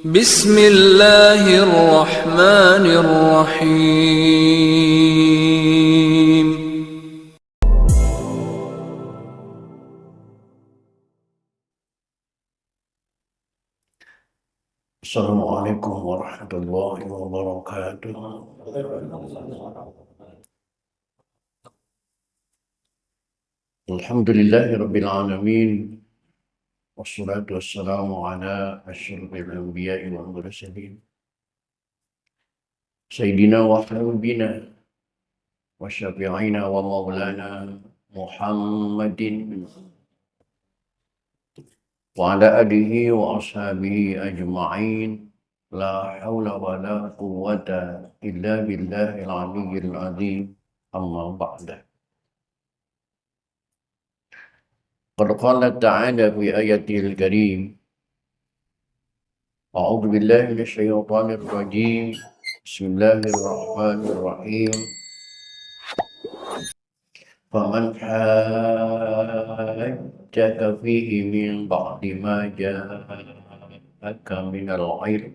بسم الله الرحمن الرحيم. Assalamualaikum warahmatullahi wabarakatuh. Alhamdulillahi rabbil alamin. Wassalatu wassalamu ala asyrafil anbiya'i wal mursalin. Sayyidina wa habibina wa syafi'ina wa maulana Muhammadin wa ala alihi wa ashabihi ajma'in. La hawla wa la quwwata illa billahil aliyyil azim. Amma ba'da. قد قال تعالى في آياته الكريم: أعوذ بالله من الشيطان الرجيم. بسم الله الرحمن الرحيم. فمن حاجك فيه من بعد ما جاءك من العلم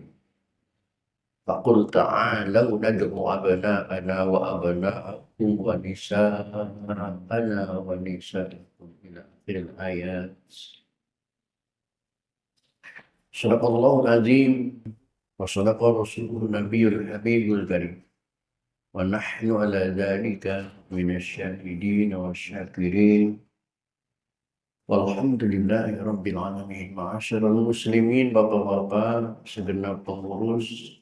فقل تعالوا ندعو أبناءنا وأبناءكم ونساءنا ونساءكم إلى آخر الآيات. Sadaqallahul azim wa sadaqa rasulun nabiyul habibul karim wa nahnu ala dhalika minasyahidin wa syakirin walhamdulillahi rabbil alamin. Ma'asyiral muslimin, bapak-bapak, segenap pengurus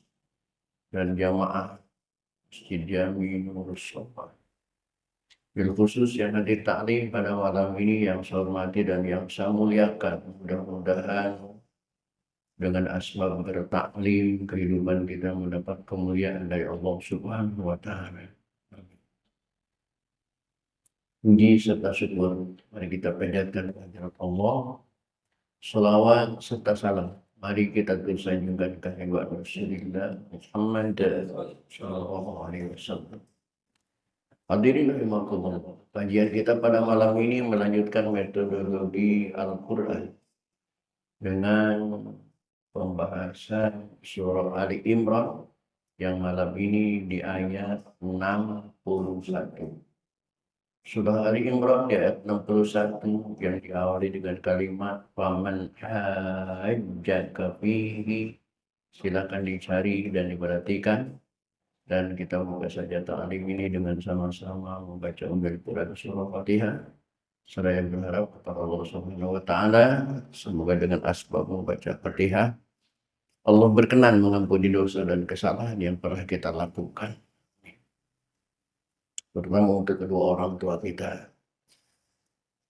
dan jamaah Masjid Jami Nurus Sofa, bil khusus yang hadir taklim pada malam ini yang saya hormati dan yang saya muliakan. Mudah-mudahan dengan asbab bertaklim kehidupan kita mendapat kemuliaan dari Allah Subhanahu wa Ta'ala. Puji serta syukur mari kita panjatkan kehadirat Allah. Salawat serta salam mari kita tersanjungkan kehadirat Rasulullah Muhammad sallallahu alaihi wasallam. Hadirin rahimakumullah. Kajian kita pada malam ini melanjutkan metodologi Al-Qur'an dengan pembahasan surah Ali Imran yang malam ini di ayat 61. Surah Ali Imran di ayat 61 yang diawali dengan kalimat faman hajjaka fihi. Silakan dicari dan diperhatikan, dan kita buka saja ta'lim ini dengan sama-sama membaca Quran surah Fatihah. Saya berharap kepada Allah Subhanahu wa Ta'ala, semoga dengan asbab membaca Fatihah Allah berkenan mengampuni dosa dan kesalahan yang pernah kita lakukan, terutama untuk kedua orang tua kita,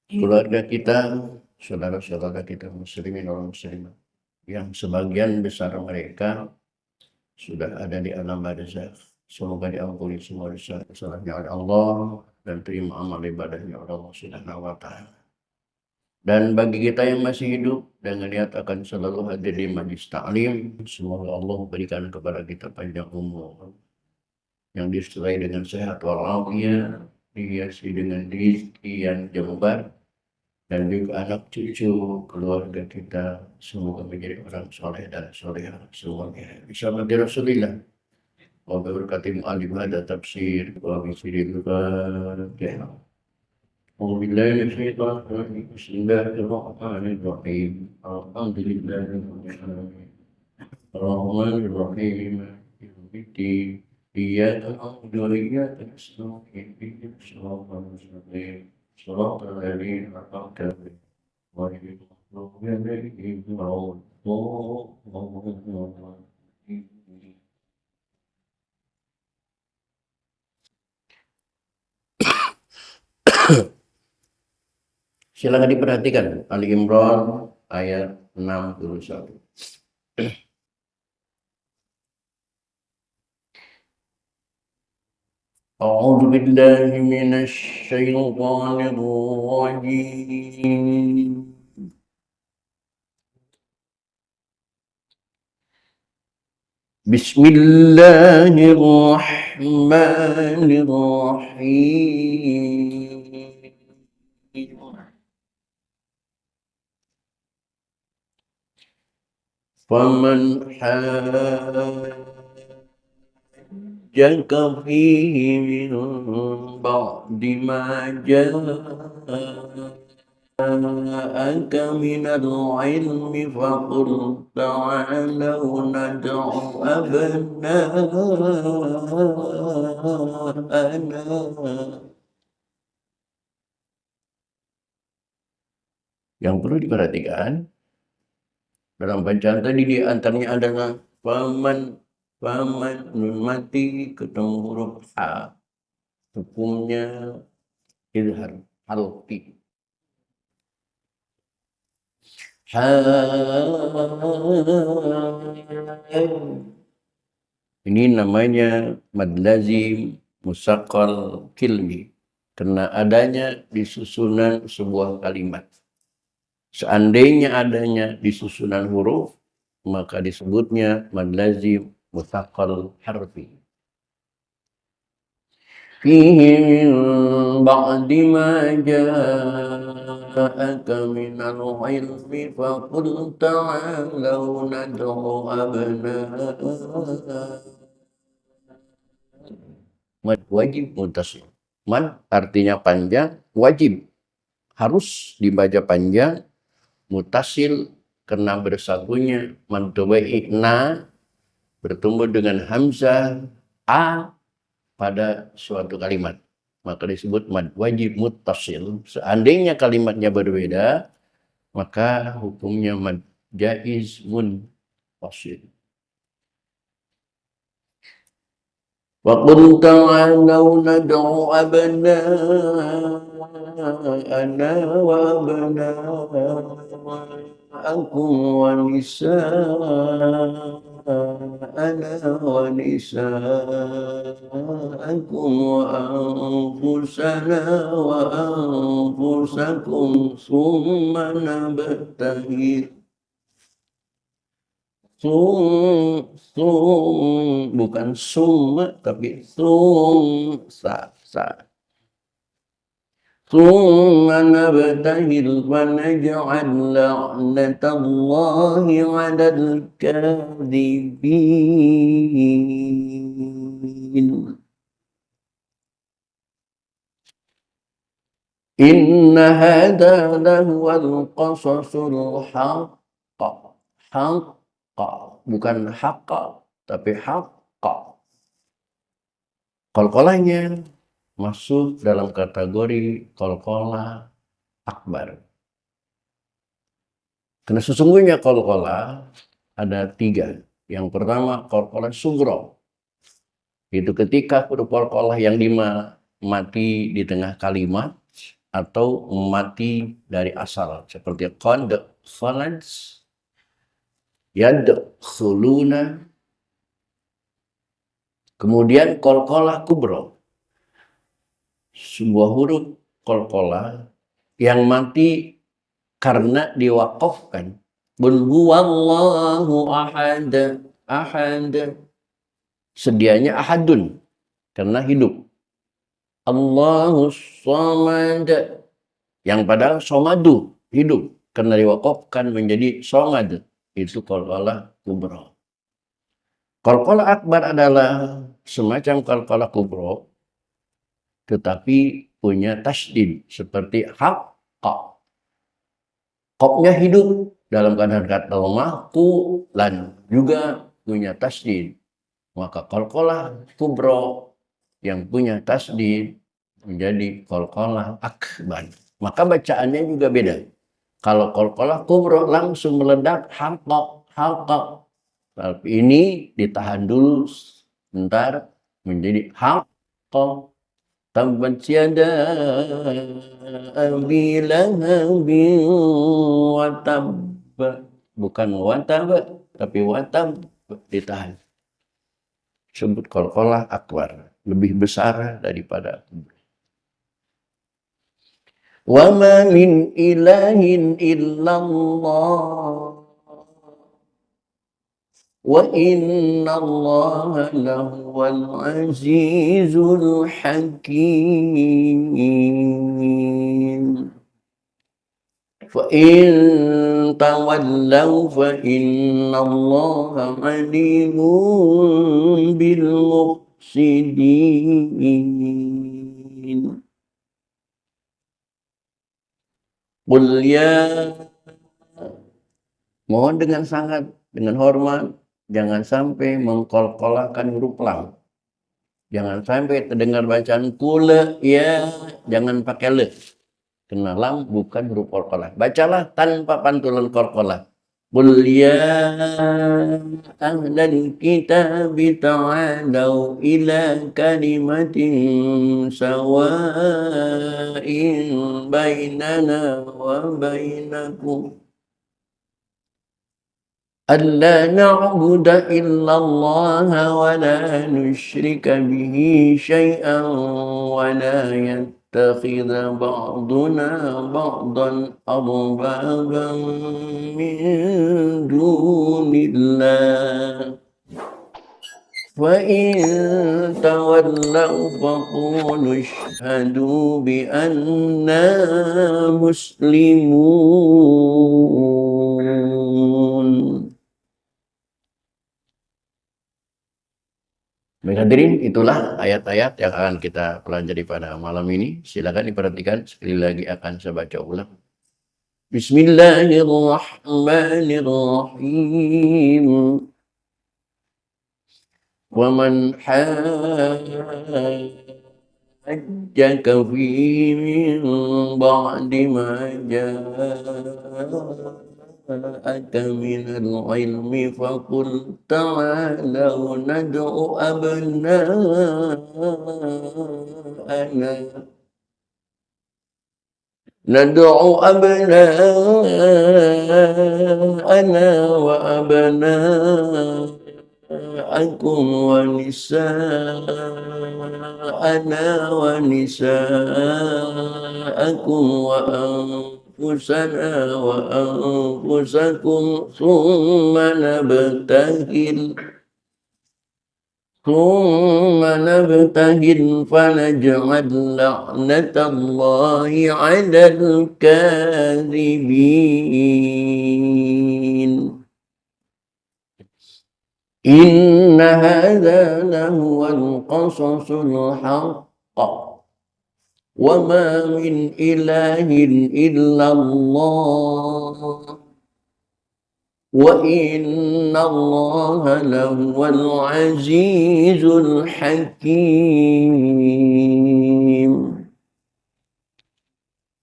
keluarga kita, saudara-saudara kita muslimin dan muslimat, yang sebagian besar mereka sudah ada di alam barzakh. Semoga diampuni semua dosa kesalahannya oleh Allah dan terima amal ibadahnya oleh Allah Subhanahu wa Ta'ala. Dan bagi kita yang masih hidup dengan niat akan selalu hadir di majlis taklim, semoga Allah berikan kepada kita panjang umur yang disertai dengan sehat walafiat, dihiasi dengan rezeki yang jembar, dan juga anak cucu keluarga kita semoga menjadi orang soleh dan solehah semuanya. Bisa mati Rasulillah. Wa berkati mu'allim hada tafsir wa bisiril Fatihah. أعوذ بالله من الشيطان الرجيم. بسم الله الرحمن الرحيم. الحمد لله رب العالمين الرحمن الرحيم مالك يوم الدين إياك نعبد وإياك نستعين اهدنا الصراط المستقيم صراط الذين أنعمت عليهم غير المغضوب عليهم ولا الضالين. Silakan diperhatikan Ali Imran ayat 61. A'udzu billahi minasy syaithanir rajim. Bismillahirrahmanirrahim. فمن حاجك فيه من بعد ما جاءك من العلم فقل تعالوا ندع أبناءنا. Yang perlu diperhatikan dalam bacaan tadi di antaranya adalah paman nun mati ketemu huruf a, hukumnya izhar halqi. Ini namanya mad lazim musaqqal kilmi karena adanya di susunan sebuah kalimat. Seandainya adanya di susunan huruf, maka disebutnya mad lazim musaqqal harfi. Fihi min ba'di ma ja'aka minal ilmi faqul ta'alaw nad'u abna'ana. Mad wajib muttasil. Mad artinya panjang, wajib harus dibaca panjang, mutasil karena bersatunya mad tabai na bertemu dengan hamzah a pada suatu kalimat, maka disebut mad wajib muttasil. Seandainya kalimatnya berbeda, maka hukumnya mad jaiz munfasil. Wa qul ta'alaw nad'u abna'ana wa abna'akum wa nisa'ana wa nisa'akum wa anfusana wa anfusakum summa nabtahir. Bukan summa tapi sa. Summa nabtahil wa naj'al la'natallahi 'alal kadhibin. Inna hadha lahuwal qasasul haqq. Bukan haqqa, tapi haqqa. Qalqalahnya masuk dalam kategori qalqalah akbar. Karena sesungguhnya qalqalah ada 3. Yang pertama qalqalah sughra. Itu ketika huruf qalqalah yang mati di tengah kalimat atau mati dari asal seperti qad, khalad, yadkhuluna. Kemudian qalqalah kubra, sebuah huruf qalqalah yang mati karena diwaqafkan. Qul huwallahu ahad. Sedianya ahadun karena hidup. Allahus samad, yang padahal somadu hidup karena diwaqafkan menjadi somad. Itu qalqalah kubra. Qalqalah akbar adalah semacam qalqalah kubra tetapi punya tasydid seperti haqqa. Qafnya hidup dalam keadaan kata lemah, lan juga punya tasydid. Maka qalqalah kubra yang punya tasydid menjadi qalqalah akbar. Maka bacaannya juga beda. Kalau qalqalah kubra langsung meledak haqqa. Tapi ini ditahan dulu sebentar menjadi haqqa. Tabbat yada abi lahabin wa tabba. Bukan watab, tapi watab ditahan. Sebut qalqalah akbar, lebih besar daripada kubra. Wa ma min ilahin illallah wa inna allaha lahuwal azizul hakim. Fa in تولوا فإن الله عليم بالمفسدين. Qul ya, mohon dengan sangat, dengan hormat, jangan sampai mengkolkolakan huruf lam. Jangan sampai terdengar bacaan kula ya, jangan pakai le. Karena lam bukan huruf kolkolah. Bacalah tanpa pantulan kolkolah. Qul ya ahlal kitab ta'alau ila kalimatin sawa'in bainana wa bainakum alla na'budu illallah wa la nusyrika bihi syai'an wa la yattakhidha ba'duna ba'dan arbaban min dunillah. Fa in tawallaw faqulu ashhadu bi anna muslimun. Baik hadirin, itulah ayat-ayat yang akan kita pelajari pada malam ini. Silakan diperhatikan, sekali lagi akan saya baca ulang. Bismillahirrahmanirrahim. Wa man hajjaka fi min ba'di ma ja'aka minal ilmi faqul ta'alaw ندعو أبناءنا وأبناءكم ونساءنا ونساءكم وأنفسنا وأنفسكم ثم نبتهل فنجعل لعنة الله على الكاذبين. إن هذا لهو القصص الحق وما من إله إلا الله وإن الله لهو العزيز الحكيم.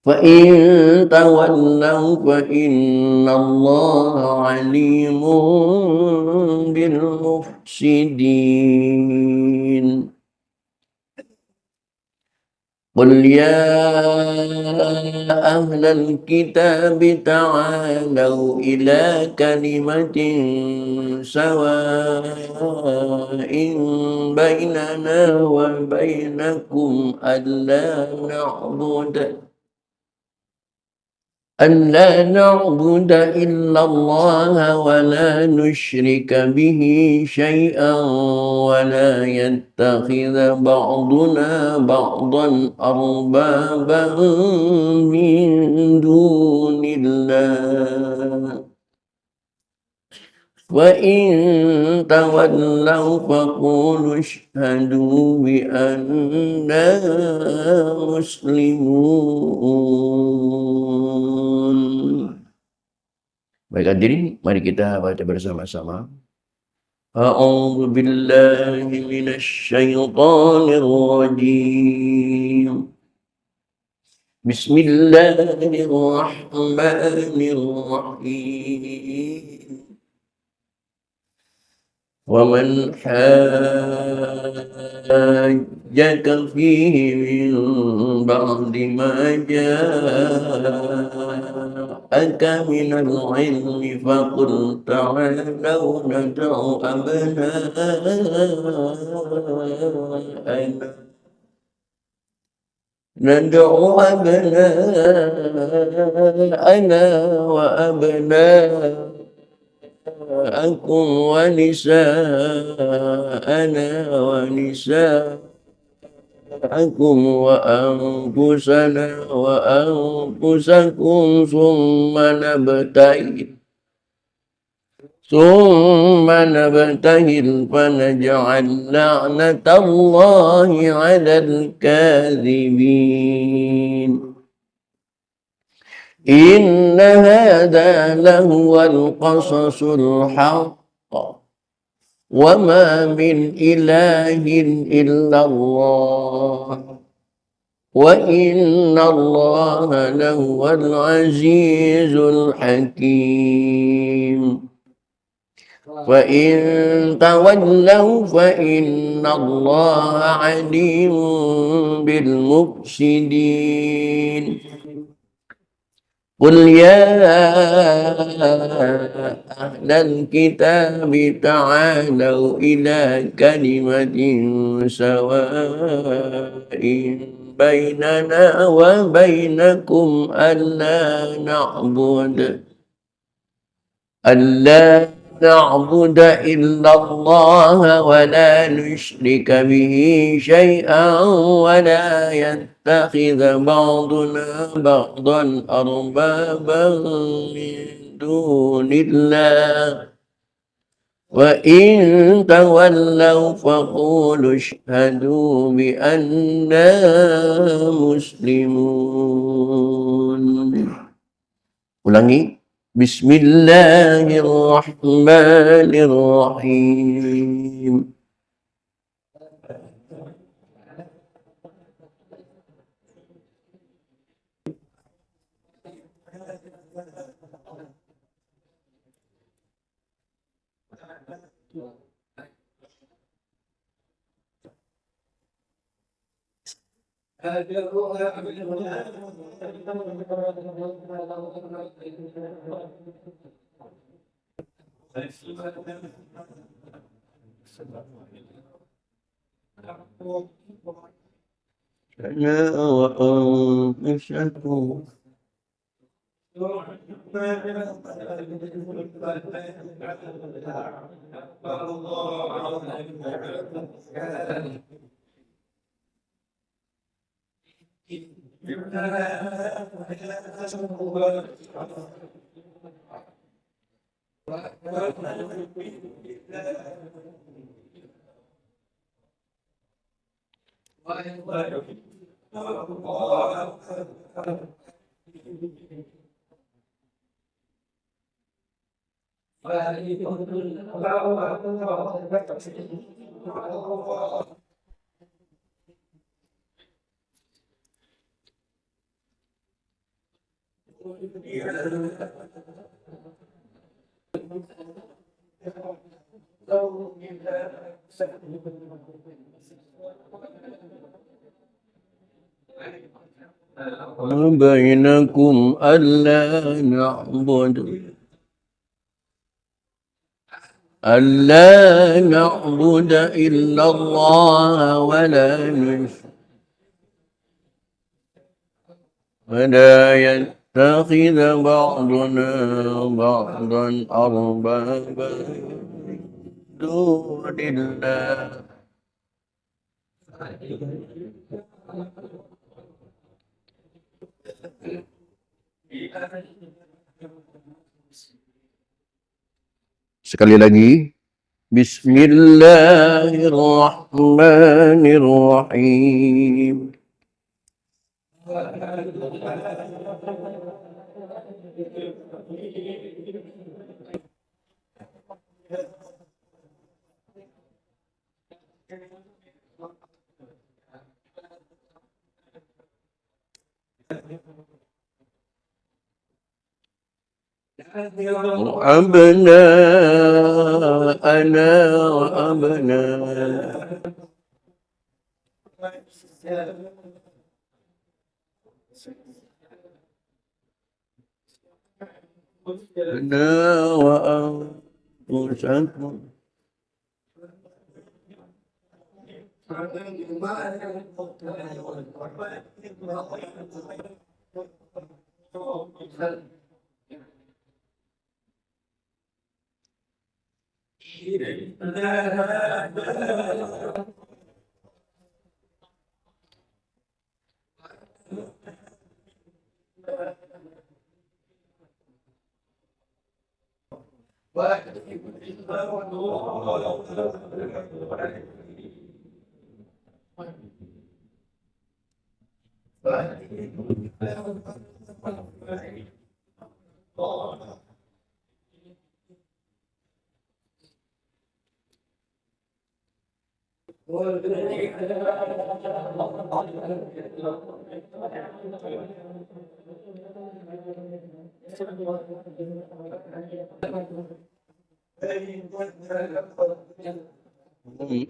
فإن تولوا فإن الله عليم بالمفسدين. قل يا أهل الكتاب تعالوا إلى كلمة سواء بيننا وبينكم ألا نعبد إلا الله ولا نشرك به شيئا ولا يتخذ بعضنا بعضا أربابا من دون الله. وإن تولوا فقولوا اشهدوا بأننا مسلمون. Baik hadirin, mari kita baca bersama-sama. A'udzu billahi minasy syaithanir rajim. Bismillahirrahmanirrahim. ومن حاجك فيه من بعد ما جاءك من العلم فقل تعالوا ندعو أبناءنا وأبناءكم ونساءنا أنفسكم وأنفسنا وأنفسكم ثم نبتهل فنجعل لعنة الله على الكاذبين إن هذا لهو القصص الحق وما من إله إلا الله وإن الله لهو العزيز الحكيم فإن تولوا فإن الله عليم بالمفسدين قل يا أهل الكتاب تعالوا إلى كلمة سواء بيننا وبينكم ألا نعبد إلا الله ولا نشرك به شيئا ولا يتخذ بعضنا بعضا أربابا من دون الله وإن تولوا فقولوا اشهدوا بأننا مسلمون. Ulangi. Bismillahirrahmanirrahim. وأنفسكم بينكم ألا نعبد إلا الله ولا يتخذ بعضنا بعضا أربابا من دون الله Sekali lagi. Bismillahirrahmanirrahim. أبناءنا وأنفسكم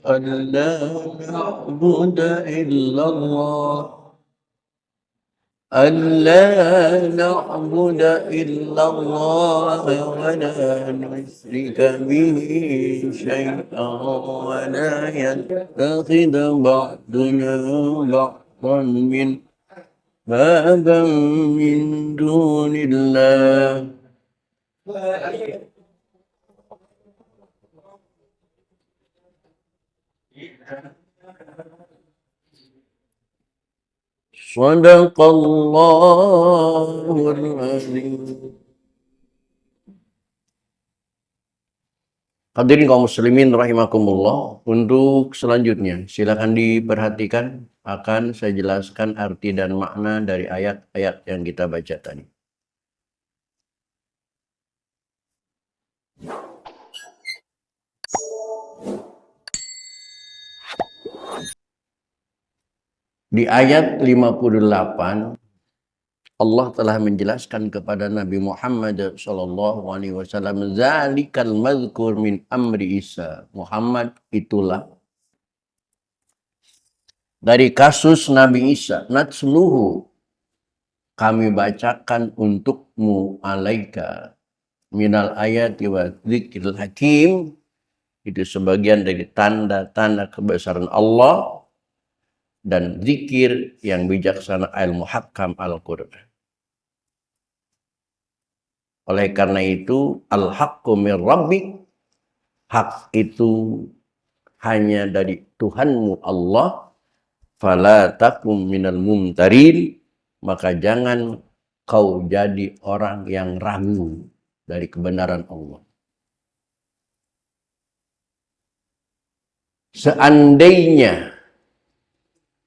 أن لا نعبد إلا الله ألا نعبد إلا الله ولا نشرك به شيئا ولا يتخذ بعضنا بعضا من بابا من دون الله Sadaqallahul azim. Hadirin kaum muslimin rahimakumullah, untuk selanjutnya silakan diperhatikan, akan saya jelaskan arti dan makna dari ayat-ayat yang kita baca tadi. Di ayat 58 Allah telah menjelaskan kepada Nabi Muhammad SAW, zalikal mazkur min amri Isa. Muhammad, itulah dari kasus Nabi Isa. Natsluhu, kami bacakan untukmu, alaika minal ayati wa dzikril hakim. Itu sebagian dari tanda-tanda kebesaran Allah dan zikir yang bijaksana, al-muhakkam al-Qur'an. Oleh karena itu, al-haqqu min rabbik, hak itu hanya dari Tuhanmu Allah, fala takum minal mumtarin, maka jangan kau jadi orang yang ragu dari kebenaran Allah. Seandainya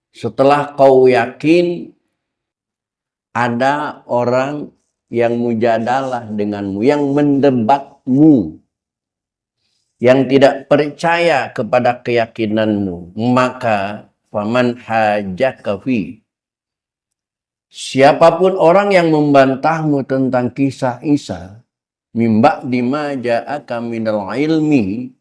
setelah kau yakin ada orang yang mujadalah denganmu, yang mendebatmu, yang tidak percaya kepada keyakinanmu, maka faman hajaka fi, siapapun orang yang membantahmu tentang kisah Isa, mimba dima ja'aka minal ilmi,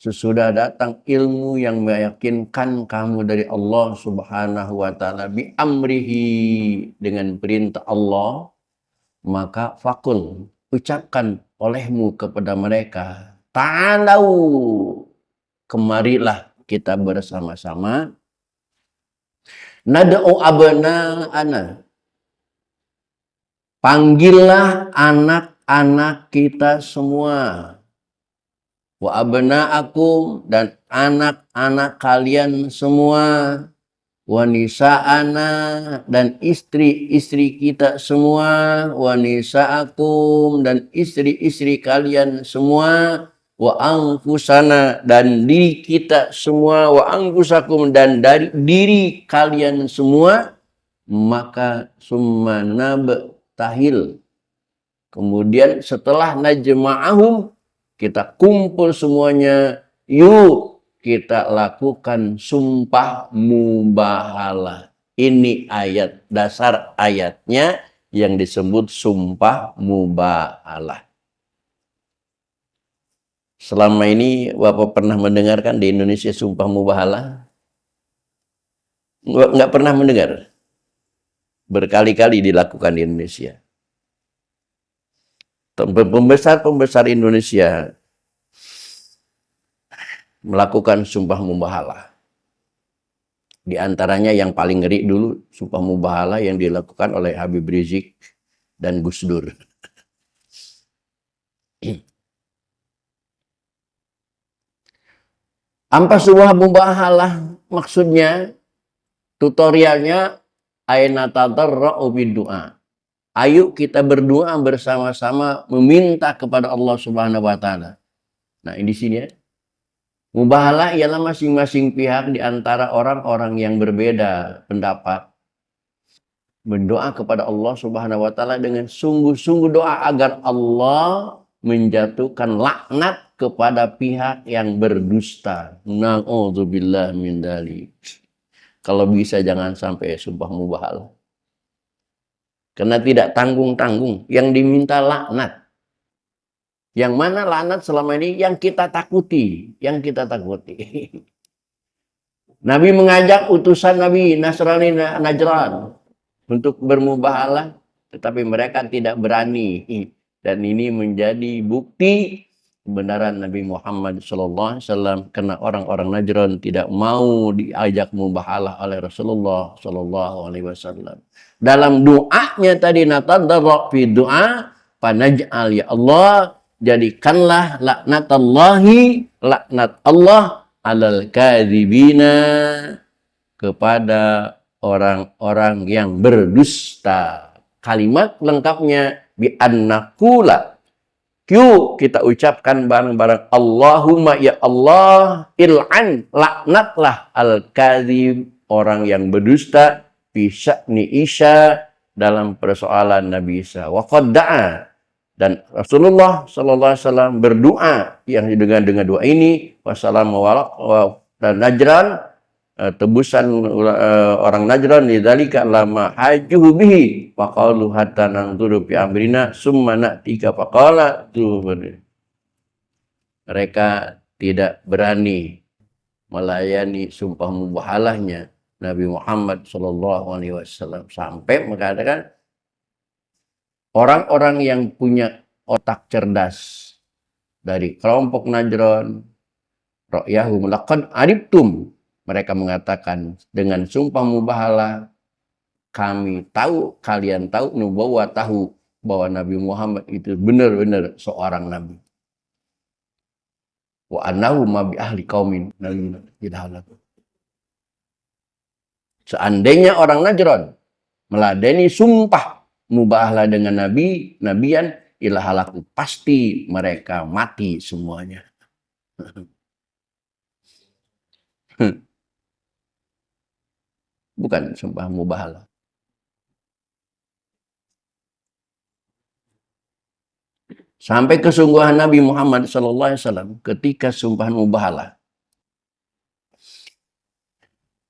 sesudah datang ilmu yang meyakinkan kamu dari Allah Subhanahu wa ta'ala, bi amrihi, dengan perintah Allah, maka fakul, ucapkan olehmu kepada mereka, ta'alau, kemarilah kita bersama-sama, nad'u abna'ana, panggillah anak-anak kita semua, wa abna'akum, dan anak-anak kalian semua, wa nisa'ana, dan istri-istri kita semua, wa nisa'akum, dan istri-istri kalian semua, wa anfusana, dan diri kita semua, wa anfusakum, dan dari diri kalian semua. Maka summa nabtahil, kemudian setelah najma'ahum, kita kumpul semuanya, yuk kita lakukan sumpah mubahalah. Ini ayat, dasar ayatnya yang disebut sumpah mubahalah. Selama ini Bapak pernah mendengarkan di Indonesia sumpah mubahalah? Nggak pernah mendengar. Berkali-kali dilakukan di Indonesia. Pembesar-pembesar Indonesia melakukan sumpah mubahalah. Di antaranya yang paling ngeri dulu, sumpah mubahalah yang dilakukan oleh Habib Rizik dan Gus Dur. Apa sumpah mubahalah? Maksudnya, tutorialnya, aina tadarra'u bid du'a. Ayo kita berdoa bersama-sama meminta kepada Allah Subhanahu wa taala. Nah, di sini ya. Mubahalah ialah masing-masing pihak di antara orang-orang yang berbeda pendapat berdoa kepada Allah Subhanahu wa taala dengan sungguh-sungguh doa agar Allah menjatuhkan laknat kepada pihak yang berdusta. Na'udzubillah min dzalik. Kalau bisa jangan sampai sumpah mubahalah. Karena tidak tanggung-tanggung, yang diminta laknat. Yang mana laknat selama ini yang kita takuti, Nabi mengajak utusan Nabi Nasrani Najran untuk bermubahalah, tetapi mereka tidak berani. Dan ini menjadi bukti kebenaran Nabi Muhammad SAW, karena orang-orang Najran tidak mau diajak mubahalah oleh Rasulullah SAW. Dalam doanya tadi, natadarra fi doa panaj'al, ya Allah, jadikanlah laknat Allah alal kadzibina, kepada orang-orang yang berdusta. Kalimat lengkapnya bi annaqula. Yuk kita ucapkan bareng-bareng, Allahumma ya Allah, il'an, laknatlah al-kadzib, orang yang berdusta, fi sya'ni Isa, dalam persoalan Nabi Isa. Wa qad da'a, dan Rasulullah sallallahu alaihi wasallam berdoa yang dengan doa ini, wassalamu dan Najran, tebusan orang Najran lidzalika lama hajuhu bihi wa qalu hatta nanzuru fi amrina summa na'tika faqala tuh. Mereka tidak berani melayani sumpah mubahalahnya Nabi Muhammad sallallahu alaihi wasallam, sampai mengatakan orang-orang yang punya otak cerdas dari kelompok Najran, ra'yahum laqad aribtum, mereka mengatakan dengan sumpah mubahalah, kami tahu, kalian tahu, nubuwah tahu bahwa Nabi Muhammad itu benar-benar seorang nabi. Wa annahu ma bi ahli qaumin. Seandainya orang Najran meladeni sumpah mubahalah dengan nabian, ilah halaku, pasti mereka mati semuanya. Bukan sumpah mubahalah. Sampai kesungguhan Nabi Muhammad SAW ketika sumpah mubahalah.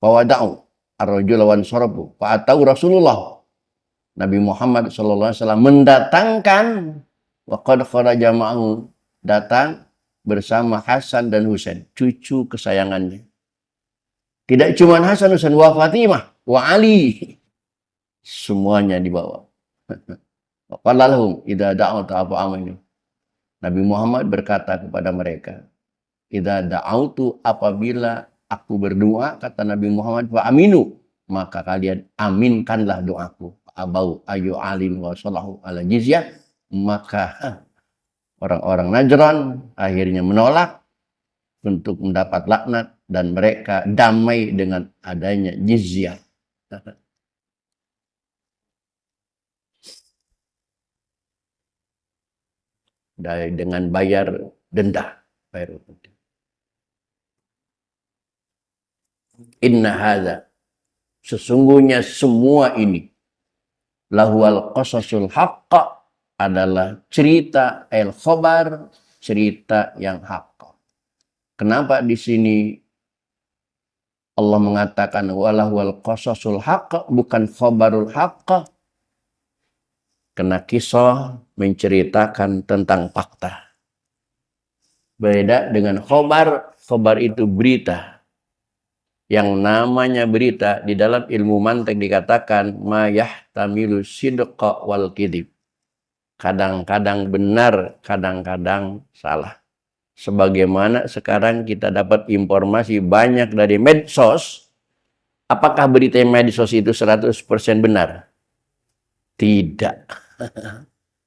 Fawada'u ar-rajul wan sarabu fa'atau Rasulullah. Nabi Muhammad SAW mendatangkan, wa qad kharaja ma'ahu, datang bersama Hasan dan Husain, cucu kesayangannya. Tidak cuma Hasan, Husain, wa Fatimah, wa Ali. Semuanya dibawa. Qala lahum idza da'awta fa aminu. Nabi Muhammad berkata kepada mereka, idza da'autu, apabila aku berdoa, kata Nabi Muhammad, fa aminu, maka kalian aminkanlah doaku. Abau ayu alim wa sallahu ala jizyah, maka orang-orang Najran akhirnya menolak untuk mendapat laknat, dan mereka damai dengan adanya jizyah. Dengan bayar denda. Inna hadza, sesungguhnya semua ini, lahual qasasul haqqa, adalah cerita al-khabar, cerita yang hak. Kenapa di sini Allah mengatakan walahwal qasasul haqq, bukan khabarul haqq? Karena kisah menceritakan tentang fakta. Beda dengan khabar. Khabar itu berita. Yang namanya berita di dalam ilmu mantik dikatakan ma yahtamilu sidqa wal kidib. Kadang-kadang benar, kadang-kadang salah. Sebagaimana sekarang kita dapat informasi banyak dari medsos, apakah berita medsos itu 100% benar? Tidak.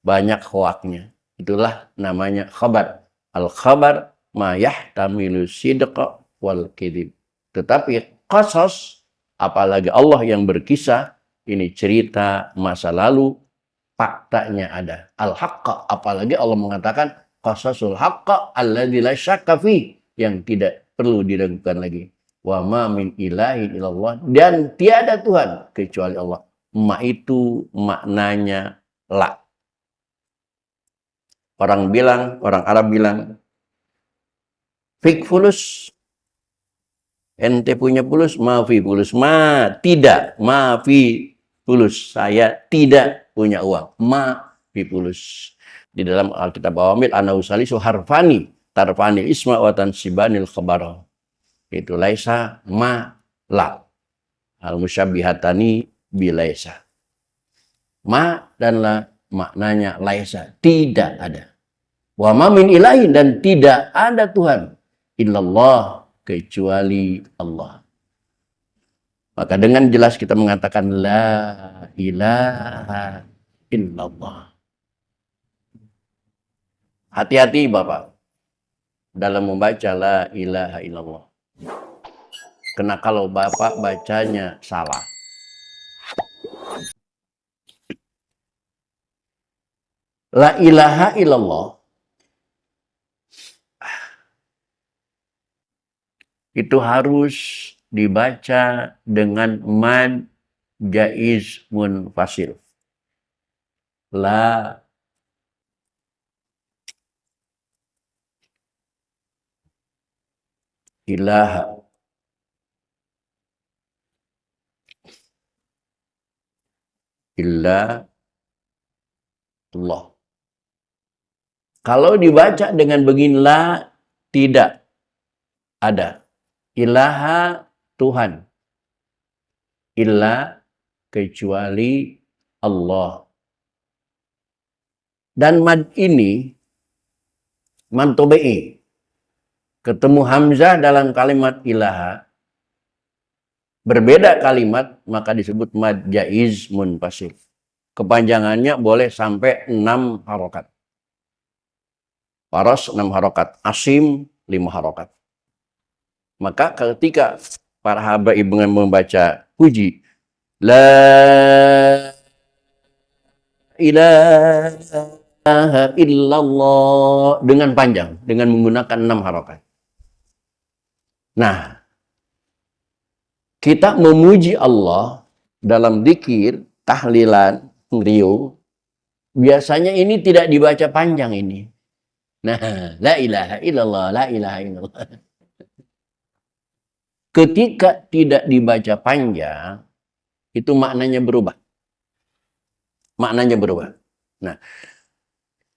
Banyak hoaknya. Itulah namanya khabar. Al-khabar ma yahtamilu sidqa wal kidib. Tetapi qasas, apalagi Allah yang berkisah, ini cerita masa lalu, faktanya ada. Al-haqqa, apalagi Allah mengatakan qasasul haqqa alladzi la syakka fi, yang tidak perlu diragukan lagi. Wa ma min ilahin illallah, dan tiada Tuhan kecuali Allah. Ma itu maknanya la. Orang Arab bilang, fik fulus, ente punya fulus, maafi fulus. Tidak, maafi fulus. Saya tidak punya uang. Maafi fulus. Di dalam Alkitab Awamil, ana usalisu harfani, tarfani isma wa tansibanil khabara. Itu laisa, ma, la. Al-musyabbihatani bilaisa. Ma dan la maknanya laisa, tidak ada. Wa ma min ilahin, dan tidak ada Tuhan illallah, kecuali Allah. Maka dengan jelas kita mengatakan la ilaha illallah. Hati-hati Bapak dalam membaca la ilaha illallah. Karena kalau Bapak bacanya salah, la ilaha illallah itu harus dibaca dengan mad jaiz munfasil. La ilaha illa Allah. Kalau dibaca dengan begini, la, tidak ada. Ilaha, Tuhan. Illa, kecuali Allah. Dan mad ini, mad tobe'i, ketemu hamzah dalam kalimat ilaha, berbeda kalimat, maka disebut mad jaiz munfasil. Kepanjangannya boleh sampai 6 harokat. Faros 6 harokat, asim 5 harokat. Maka ketika para habaib membaca puji, la ilaha illallah, dengan panjang, dengan menggunakan 6 harokat. Nah, kita memuji Allah dalam dzikir, tahlilan, riuh, biasanya ini tidak dibaca panjang ini. Nah, la ilaha illallah, la ilaha illallah. Ketika tidak dibaca panjang, itu maknanya berubah. Maknanya berubah. Nah,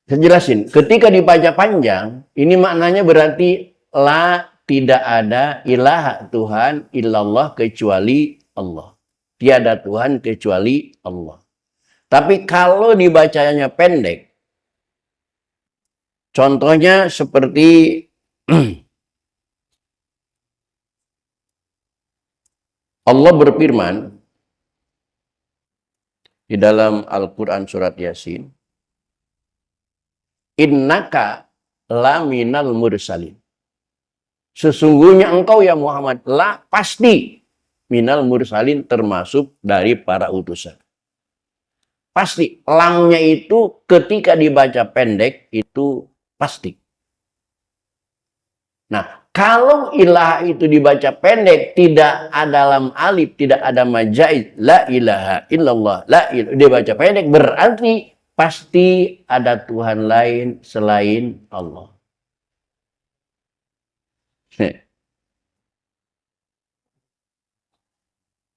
saya jelasin. Ketika dibaca panjang, ini maknanya berarti la, tidak ada ilaha Tuhan illallah, kecuali Allah. Tiada Tuhan kecuali Allah. Tapi kalau dibacanya pendek, contohnya seperti Allah berfirman di dalam Al-Quran surat Yasin, innaka laminal mursalin. Sesungguhnya engkau ya Muhammad, la, pasti, minal mursalin, termasuk dari para utusan. Pasti, lamnya itu ketika dibaca pendek itu pasti. Nah, kalau ilaha itu dibaca pendek, tidak ada lam alif, tidak ada majaiz, la ilaha illallah, la ilaha, dibaca pendek, berarti pasti ada Tuhan lain selain Allah.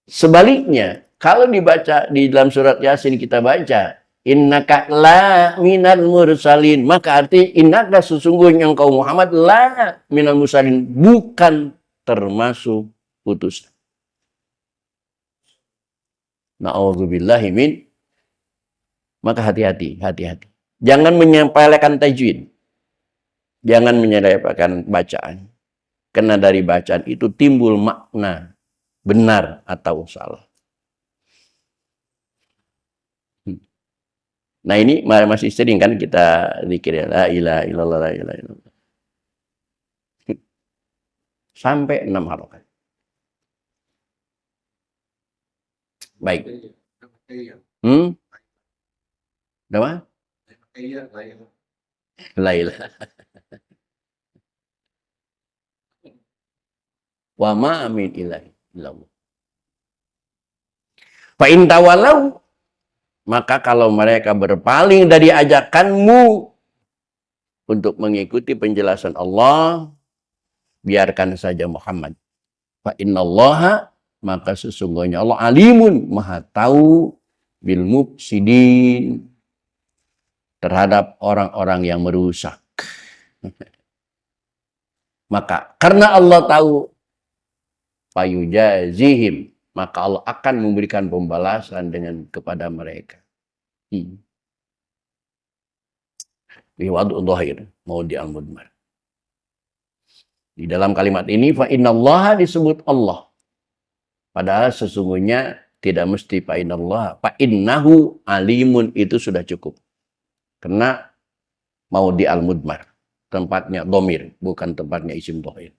Sebaliknya, kalau dibaca di dalam surat Yasin kita baca, innaka la minal mursalin, maka arti innaka, sesungguhnya engkau Muhammad, la minal mursalin, bukan termasuk utusan. Na'udzubillahi min. Maka hati-hati, hati-hati. Jangan menyampaikan tajwid. Jangan menyepelekan bacaan. Karena dari bacaan itu timbul makna benar atau salah. Nah, ini masih sering kan kita zikir, la ilaha illallah, la ilaha illallah. Sampai 6 harokat. Baik. Nama? Iya, Laila. Laila. Wa ma min ilahi illallah. Fa in tawalau, maka kalau mereka berpaling dari ajakanmu untuk mengikuti penjelasan Allah, biarkan saja Muhammad. Fa innallaha, maka sesungguhnya Allah alimun, maha tahu, bil mufsidin, terhadap orang-orang yang merusak. Maka karena Allah tahu, fayujazihim, maka Allah akan memberikan pembalasan dengan kepada mereka. Biwad'u dhahir, mau di al-mudmar. Di dalam kalimat ini, fa innallaha disebut Allah. Padahal sesungguhnya tidak mesti fa innallaha. Fa innahu alimun itu sudah cukup. Karena mau di al-mudmar. Tempatnya dhamir, bukan tempatnya isim dhahir.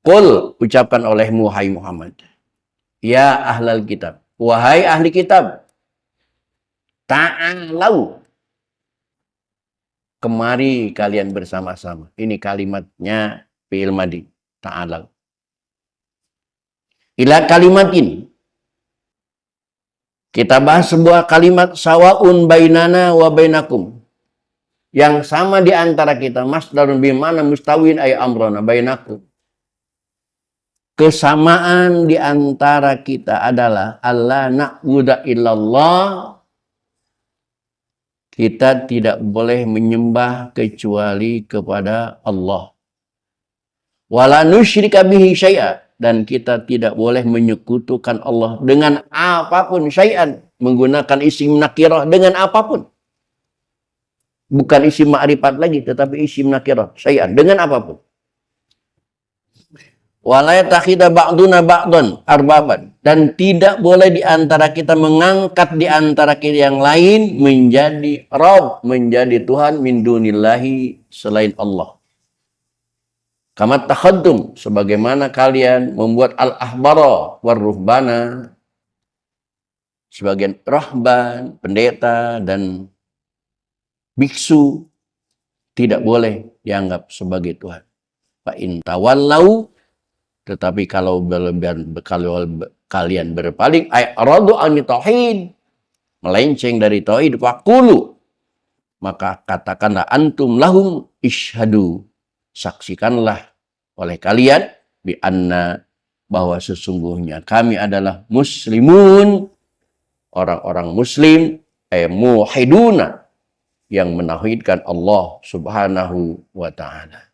Qul, ucapkan olehmu, hai Muhammad. Ya ahlal kitab. Wahai ahli kitab. Ta'alau. Kemari kalian bersama-sama. Ini kalimatnya fi'il madhi. Ta'alau. Ila kalimatin. Kita bahas sebuah kalimat sawa'un bainana wa bainakum. Yang sama di antara kita. Masdarun bimana mustawin ay amrona bainakum. Kesamaan di antara kita adalah Allah na'budu illallah. Kita tidak boleh menyembah kecuali kepada Allah. Wala nusyrika bihi syai'a, dan kita tidak boleh menyekutukan Allah dengan apapun, syai'an, menggunakan isim nakirah dengan apapun. Bukan isim ma'rifat lagi, tetapi isim nakirah, syai'an, dengan apapun. Wala yattakhidha ba'duna ba'dan arbaban, dan tidak boleh di antara kita mengangkat di antara kita yang lain menjadi Rabb, menjadi Tuhan min dunillahi, selain Allah. Kama takhaddum, sebagaimana kalian membuat al-ahbara war ruhbana, sebagian rahban, pendeta dan biksu tidak boleh dianggap sebagai Tuhan. Fa in tawallau, tetapi kalau kalian berpaling, a'radu an tauhid, melenceng dari tauhid, faqulu, maka katakanlah antum lahum ishhadu, saksikanlah oleh kalian bi anna, bahwa sesungguhnya kami adalah muslimun, orang-orang muslim, muwahhiduna, yang menauhidkan Allah Subhanahu wa ta'ala.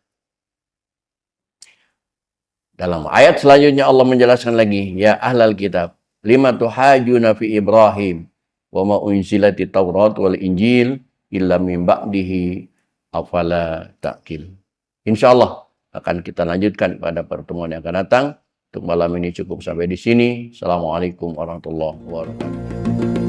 Dalam ayat selanjutnya Allah menjelaskan lagi, ya ahlal kitab, lima tuhajuna fi Ibrahim wa ma unzilati Taurat wal Injil illa min ba'dihi afala ta'qil. Insyaallah akan kita lanjutkan pada pertemuan yang akan datang. Untuk malam ini cukup sampai di sini. Assalamualaikum warahmatullahi wabarakatuh.